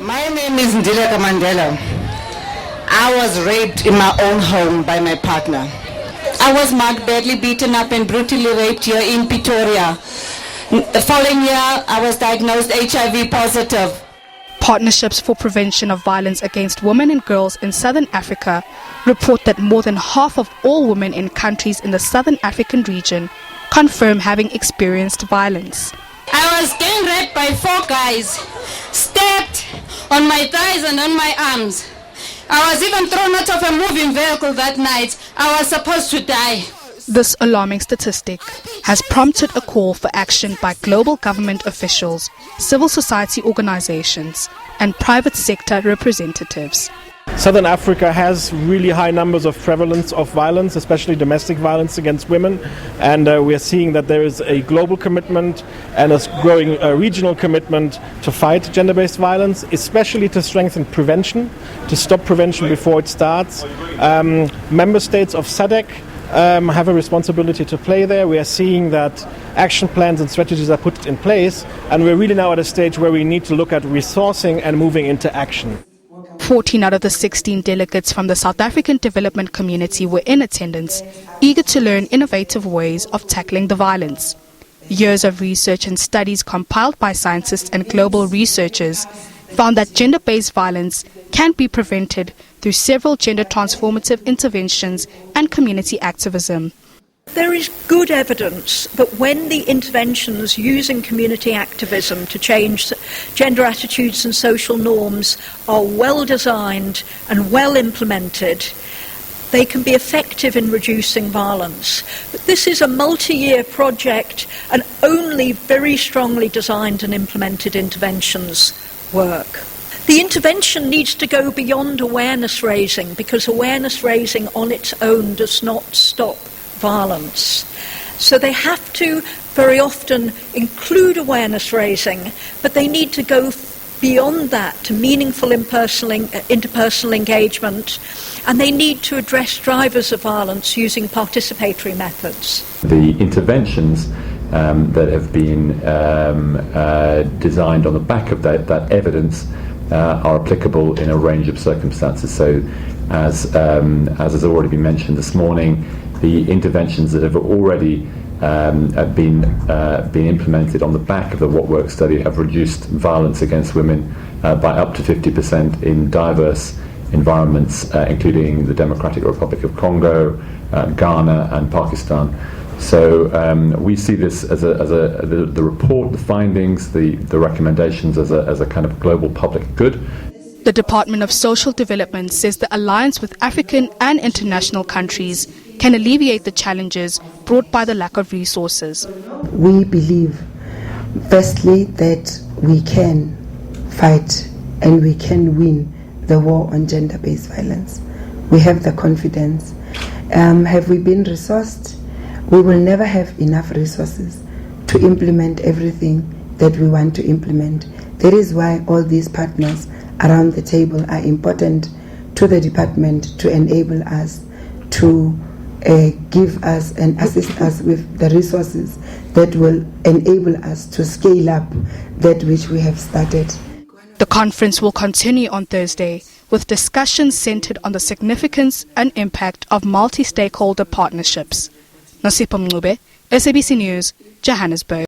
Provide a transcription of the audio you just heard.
My name is Ndileka Mandela. I was raped in my own home by my partner. I was marked, badly beaten up and brutally raped here in Pretoria. The following year, I was diagnosed HIV positive. Partnerships for Prevention of Violence Against Women and Girls in Southern Africa report that more than half of all women in countries in the Southern African region confirm having experienced violence. I was gang raped by 4 guys, stabbed on my thighs and on my arms. I was even thrown out of a moving vehicle that night. I was supposed to die. This alarming statistic has prompted a call for action by global government officials, civil society organizations, and private sector representatives. Southern Africa has really high numbers of prevalence of violence, especially domestic violence against women, and we are seeing that there is a global commitment and a growing regional commitment to fight gender-based violence, especially to strengthen prevention, to stop prevention before it starts. Member states of SADC have a responsibility to play there. We are seeing that action plans and strategies are put in place, and we're really now at a stage where we need to look at resourcing and moving into action. 14 out of the 16 delegates from the South African development community were in attendance, eager to learn innovative ways of tackling the violence. Years of research and studies compiled by scientists and global researchers found that gender-based violence can be prevented through several gender transformative interventions and community activism. There is good evidence that when the interventions using community activism to change gender attitudes and social norms are well designed and well implemented, they can be effective in reducing violence. But this is a multi-year project, and only very strongly designed and implemented interventions work. The intervention needs to go beyond awareness raising, because awareness raising on its own does not stop violence. So they have to very often include awareness raising, but they need to go beyond that to meaningful interpersonal engagement, and they need to address drivers of violence using participatory methods. The interventions that have been designed on the back of that evidence are applicable in a range of circumstances. So as has already been mentioned this morning, the interventions that have already been implemented on the back of the What Works study have reduced violence against women by up to 50% in diverse environments, including the Democratic Republic of Congo, Ghana and Pakistan. So we see this as the report, the findings, the recommendations as a kind of global public good. The Department of Social Development says the alliance with African and international countries can alleviate the challenges brought by the lack of resources. We believe, firstly, that we can fight and we can win the war on gender-based violence. We have the confidence. Have we been resourced? We will never have enough resources to implement everything that we want to implement. That is why all these partners around the table are important to the department to enable us to give us and assist us with the resources that will enable us to scale up that which we have started. The conference will continue on Thursday with discussions centered on the significance and impact of multi-stakeholder partnerships. Nosipho Mncube, SABC News, Johannesburg.